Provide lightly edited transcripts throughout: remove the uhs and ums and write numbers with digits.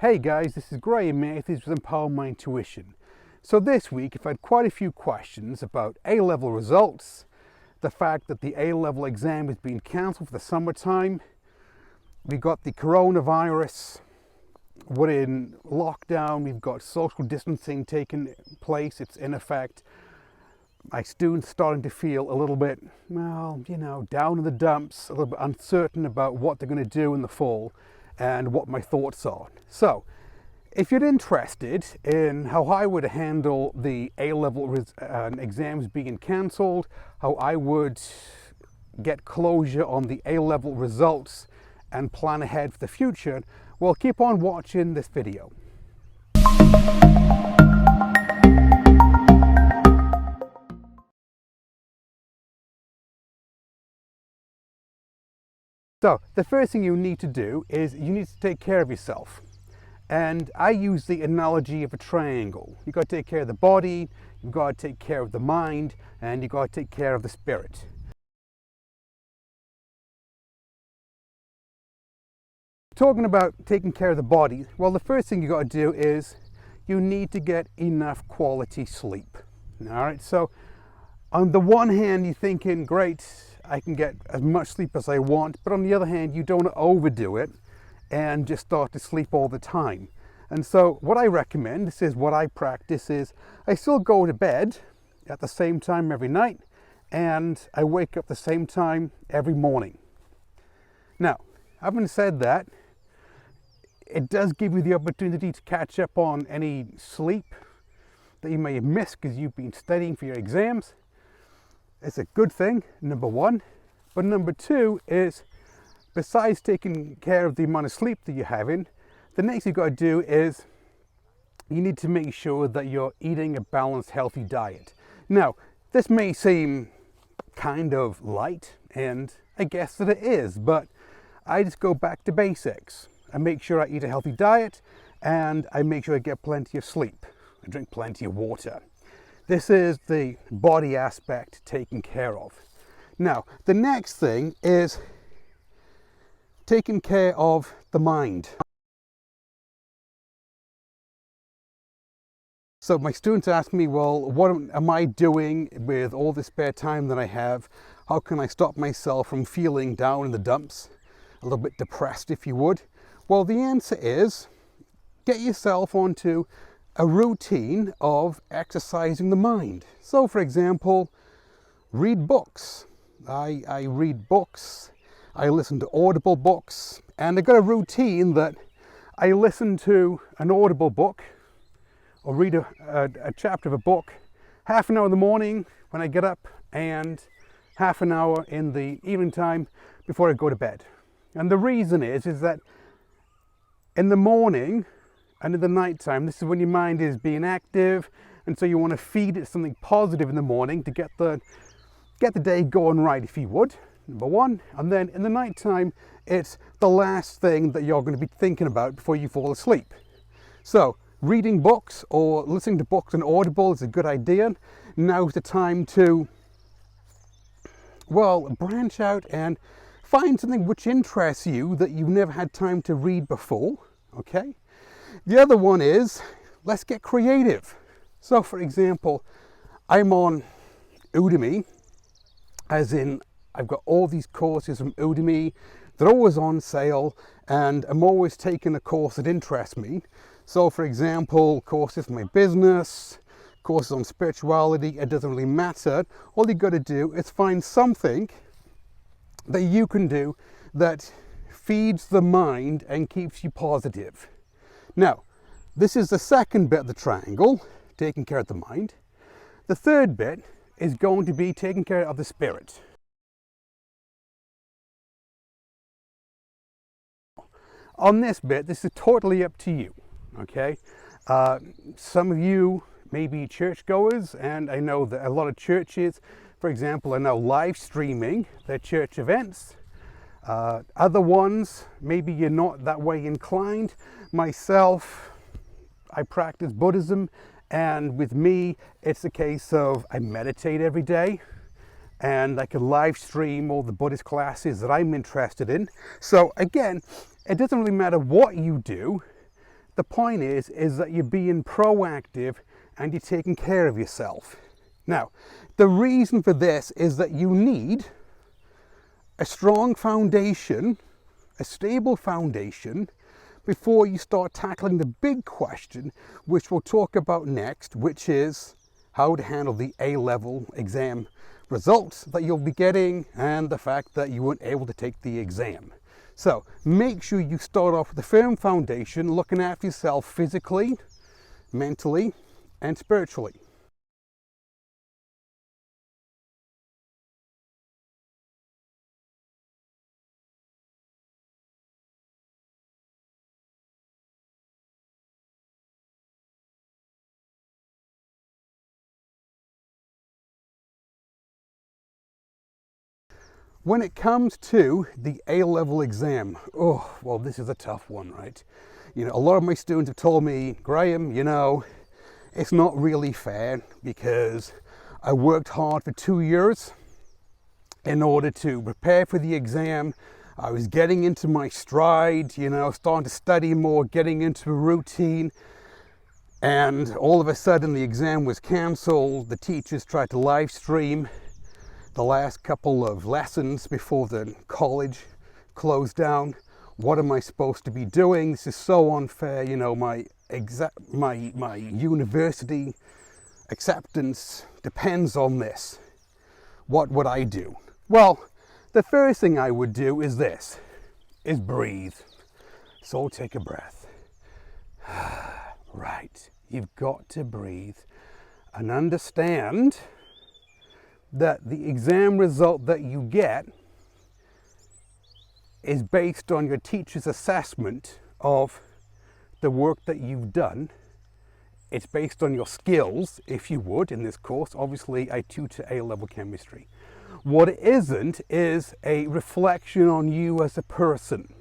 Hey guys, this is Graham Matthews with Empower My Intuition. So this week I've had quite a few questions about A-level results, the fact that the A-level exam is being cancelled for the summertime, we got the coronavirus, we're in lockdown, we've got social distancing taking place, it's in effect. My students starting to feel a little bit, well, down in the dumps, a little bit uncertain about what they're going to do in the fall and what my thoughts are. So, if you're interested in how I would handle the A-level exams being cancelled, how I would get closure on the A-level results and plan ahead for the future, well, keep on watching this video. So, the first thing you need to do is you need to take care of yourself. And I use the analogy of a triangle. You've got to take care of the body, you've got to take care of the mind, and you've got to take care of the spirit. Talking about taking care of the body, well, the first thing you've got to do is you need to get enough quality sleep. All right, so on the one hand, you're thinking, great, I can get as much sleep as I want, but on the other hand, you don't overdo it and just start to sleep all the time. And so what I recommend, this is what I practice, is I still go to bed at the same time every night and I wake up the same time every morning. Now, having said that, it does give you the opportunity to catch up on any sleep that you may have missed because you've been studying for your exams. It's a good thing, number one. But number two is, besides taking care of the amount of sleep that you're having, the next thing you've got to do is you need to make sure that you're eating a balanced, healthy diet. Now, this may seem kind of light, and I guess that it is, but I just go back to basics. I make sure I eat a healthy diet, and I make sure I get plenty of sleep. I drink plenty of water. This is the body aspect taken care of. Now, the next thing is taking care of the mind. So my students ask me, well, what am I doing with all the spare time that I have? How can I stop myself from feeling down in the dumps? A little bit depressed, if you would. Well, the answer is get yourself onto a routine of exercising the mind. So, for example, read books. I read books, I listen to Audible books, and I got a routine that I listen to an Audible book or read a chapter of a book half an hour in the morning when I get up and half an hour in the evening time before I go to bed. And the reason is that in the morning and in the night time, this is when your mind is being active, and so you want to feed it something positive in the morning to get the day going right, if you would, number one. And then in the night time, it's the last thing that you're going to be thinking about before you fall asleep. So reading books or listening to books on Audible is a good idea. Now's the time to, well, branch out and find something which interests you that you've never had time to read before, okay? The other one is, let's get creative. So for example, I'm on Udemy, as in I've got all these courses from Udemy, they're always on sale, and I'm always taking a course that interests me. So for example, courses for my business, courses on spirituality, it doesn't really matter. All you got to do is find something that you can do that feeds the mind and keeps you positive. Now, this is the second bit of the triangle, taking care of the mind. The third bit is going to be taking care of the spirit. On this bit, this is totally up to you, okay? Some of you may be churchgoers, and I know that a lot of churches, for example, are now live streaming their church events. Other ones, maybe you're not that way inclined. Myself, I practice Buddhism, and with me, it's a case of I meditate every day, and I can live stream all the Buddhist classes that I'm interested in. So again, it doesn't really matter what you do. the point is that you're being proactive and you're taking care of yourself. Now, the reason for this is that you need a strong foundation, a stable foundation, before you start tackling the big question, which we'll talk about next, which is how to handle the A-level exam results that you'll be getting and the fact that you weren't able to take the exam. So make sure you start off with a firm foundation, looking after yourself physically, mentally, and spiritually. When it comes to the A-level exam, oh, well, this is a tough one, right? You know, a lot of my students have told me, Graham, you know, it's not really fair because I worked hard for 2 years in order to prepare for the exam. I was getting into my stride, you know, starting to study more, getting into a routine. And all of a sudden the exam was cancelled. The teachers tried to live stream the last couple of lessons before the college closed down. What am I supposed to be doing? This is so unfair. You know, my university acceptance depends on this. What would I do? Well, the first thing I would do is this, is breathe. So take a breath. Right, you've got to breathe and understand that the exam result that you get is based on your teacher's assessment of the work that you've done. It's based on your skills, if you would, in this course. Obviously, I tutor A-level chemistry. What it isn't is a reflection on you as a person.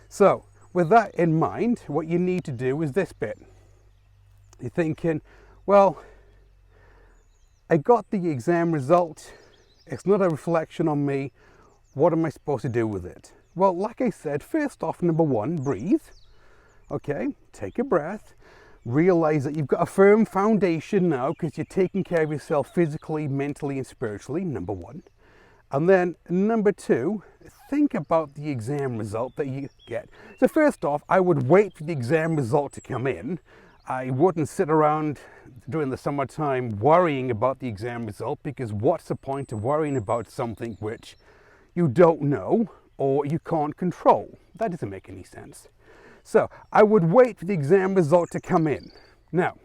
So, with that in mind, what you need to do is this bit. You're thinking, well, I got the exam result. It's not a reflection on me. What am I supposed to do with it? Well, like I said, first off, number one, breathe. Okay, take a breath. Realize that you've got a firm foundation now because you're taking care of yourself physically, mentally, and spiritually, number one. And then number two, think about the exam result that you get. So first off, I would wait for the exam result to come in. I wouldn't sit around during the summertime worrying about the exam result, because what's the point of worrying about something which you don't know or you can't control? That doesn't make any sense. So I would wait for the exam result to come in. Now,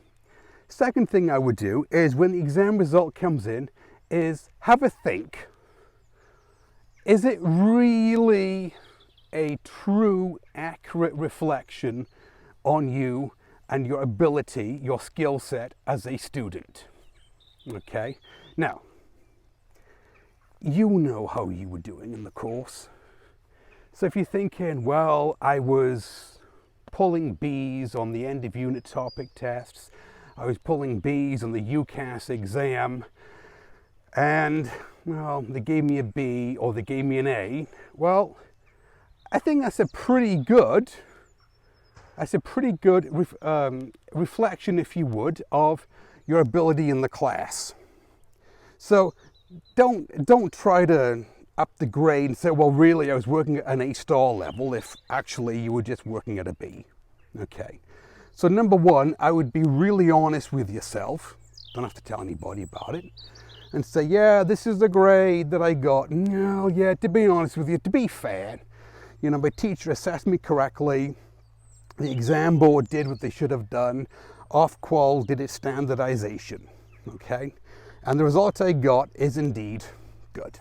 second thing I would do is when the exam result comes in is have a think. Is it really a true, accurate reflection on you and your ability, your skill set as a student? Okay, now, you know how you were doing in the course. So if you're thinking, well, I was pulling B's on the end of unit topic tests, I was pulling B's on the UCAS exam, and, well, they gave me a B or they gave me an A, well, I think that's a pretty good reflection, if you would, of your ability in the class. So don't try to up the grade and say, well, really, I was working at an A-star level, if actually you were just working at a B. Okay. So number one, I would be really honest with yourself. Don't have to tell anybody about it. And say, yeah, this is the grade that I got. No, yeah, to be honest with you, to be fair, you know, my teacher assessed me correctly. The exam board did what they should have done. Ofqual did its standardization, okay? And the result I got is indeed good.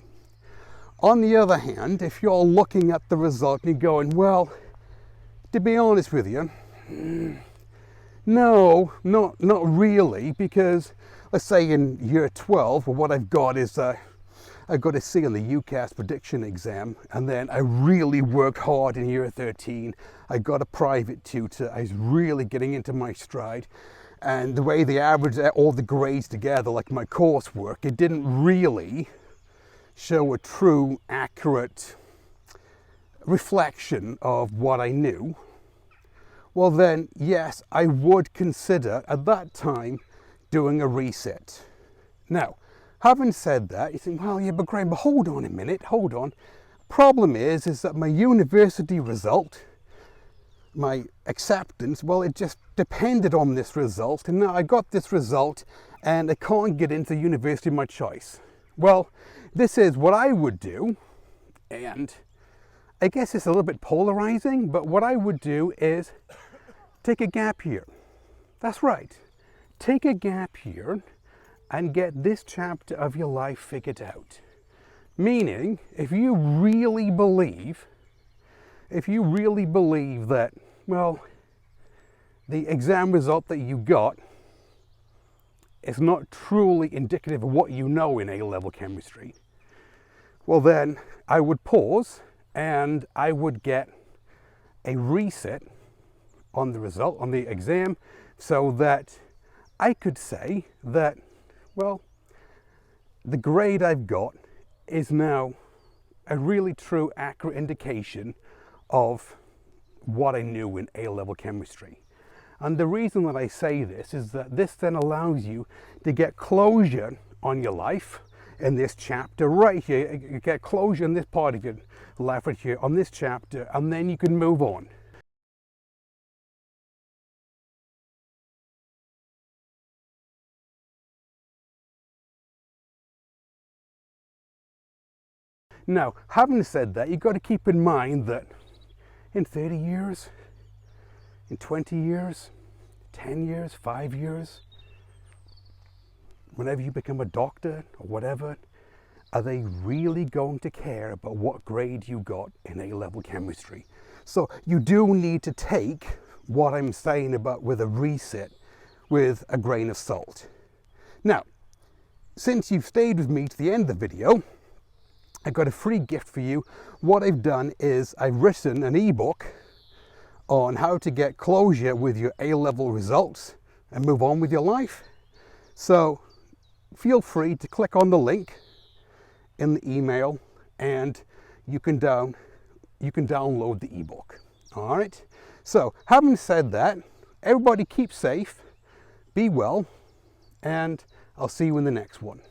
On the other hand, if you're looking at the result and you're going, well, to be honest with you, no, not really, because let's say in year 12, well, what I've got is I got a C on the UCAS prediction exam, and then I really worked hard in year 13. I got a private tutor. I was really getting into my stride. And the way they averaged all the grades together, like my coursework, it didn't really show a true, accurate reflection of what I knew. well then, yes, I would consider at that time doing a reset. Now, having said that, you think, well, yeah, but Graham, but hold on a minute, hold on. Problem is that my university result, my acceptance, well, it just depended on this result, and now I got this result and I can't get into the university of my choice. Well, this is what I would do, and I guess it's a little bit polarizing, but what I would do is take a gap year. That's right. Take a gap year and get this chapter of your life figured out. Meaning, if you really believe that, well, the exam result that you got is not truly indicative of what you know in A-level chemistry, well then I would pause and I would get a reset on the result, on the exam, so that I could say that, well, the grade I've got is now a really true, accurate indication of what I knew in A-level chemistry. And the reason that I say this is that this then allows you to get closure on your life in this chapter right here. You get closure in this part of your life right here on this chapter, and then you can move on. Now, having said that, you've got to keep in mind that in 30 years, in 20 years, 10 years, 5 years, whenever you become a doctor or whatever, are they really going to care about what grade you got in A-level chemistry? So you do need to take what I'm saying about with a reset with a grain of salt. Now, since you've stayed with me to the end of the video, I've got a free gift for you. What I've done is I've written an ebook on how to get closure with your A-level results and move on with your life. So feel free to click on the link in the email and you can download the ebook. All right. So having said that, everybody keep safe, be well, and I'll see you in the next one.